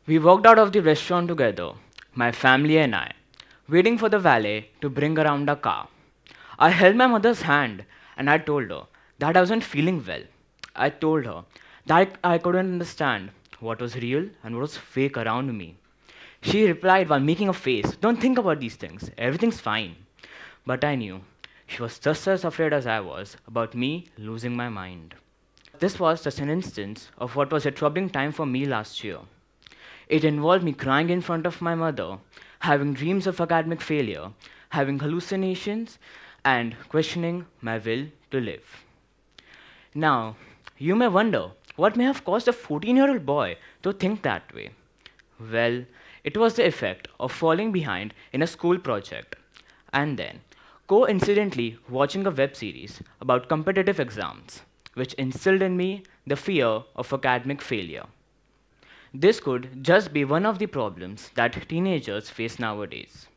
We walked out of the restaurant together, my family and I, waiting for the valet to bring around our car. I held my mother's hand and I told her that I wasn't feeling well. I told her that I couldn't understand what was real and what was fake around me. She replied while making a face, "Don't think about these things, everything's fine." But I knew she was just as afraid as I was about me losing my mind. This was just an instance of what was a troubling time for me last year. It involved me crying in front of my mother, having dreams of academic failure, having hallucinations, and questioning my will to live. Now, you may wonder what may have caused a 14-year-old boy to think that way. Well, it was the effect of falling behind in a school project, and then coincidentally watching a web series about competitive exams, which instilled in me the fear of academic failure. This could just be one of the problems that teenagers face nowadays.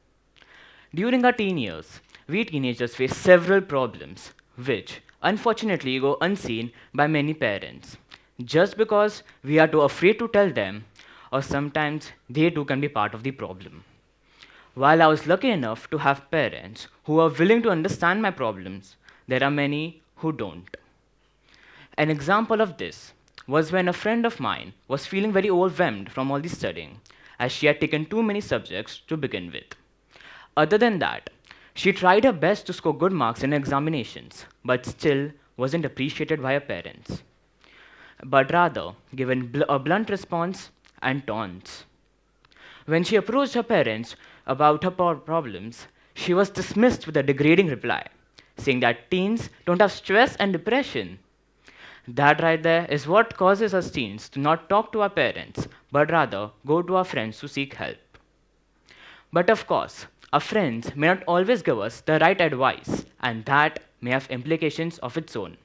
During our teen years, we teenagers face several problems which unfortunately go unseen by many parents, just because we are too afraid to tell them, or sometimes they too can be part of the problem. While I was lucky enough to have parents who are willing to understand my problems, there are many who don't. An example of this was when a friend of mine was feeling very overwhelmed from all the studying, as she had taken too many subjects to begin with. Other than that, she tried her best to score good marks in examinations, but still wasn't appreciated by her parents, but rather given a blunt response and taunts. When she approached her parents about her problems, she was dismissed with a degrading reply, saying that teens don't have stress and depression. That right there is what causes us teens to not talk to our parents, but rather go to our friends to seek help. But of course, our friends may not always give us the right advice, and that may have implications of its own.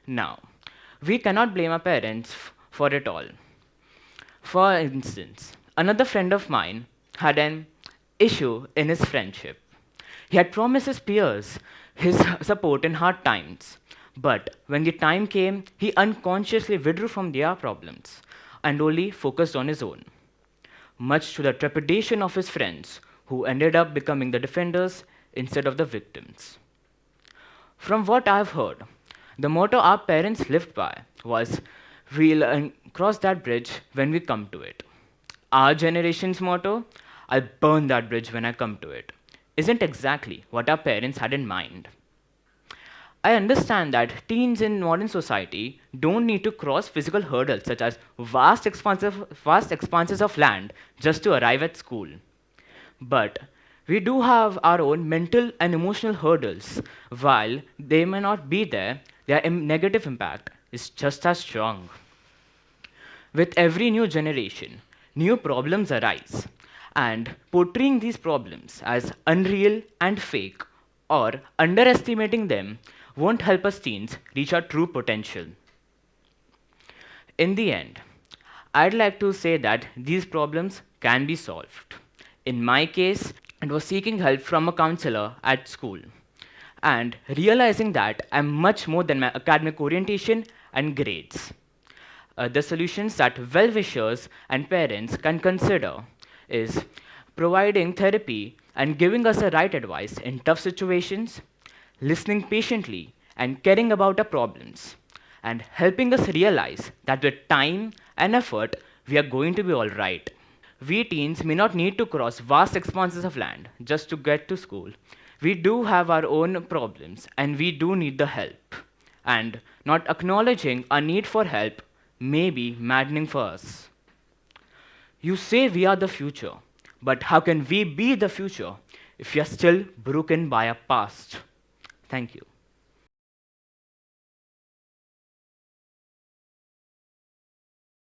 Now, we cannot blame our parents for it all. For instance, another friend of mine had an issue in his friendship. He had promised his peers his support in hard times, but when the time came, he unconsciously withdrew from their problems and only focused on his own, much to the trepidation of his friends, who ended up becoming the defenders instead of the victims. From what I've heard, the motto our parents lived by was, "We'll cross that bridge when we come to it." Our generation's motto, "I'll burn that bridge when I come to it," isn't exactly what our parents had in mind. I understand that teens in modern society don't need to cross physical hurdles such as vast expanses of land just to arrive at school. But we do have our own mental and emotional hurdles. While they may not be there, their negative impact is just as strong. With every new generation, new problems arise, and portraying these problems as unreal and fake or underestimating them won't help us teens reach our true potential. In the end, I'd like to say that these problems can be solved. In my case, it was seeking help from a counselor at school and realizing that I'm much more than my academic orientation and grades. The solutions that well-wishers and parents can consider is providing therapy and giving us the right advice in tough situations, listening patiently and caring about our problems, and helping us realize that with time and effort, we are going to be all right. We teens may not need to cross vast expanses of land just to get to school. We do have our own problems and we do need the help. And not acknowledging our need for help may be maddening for us. You say we are the future, but how can we be the future if we are still broken by our past? Thank you.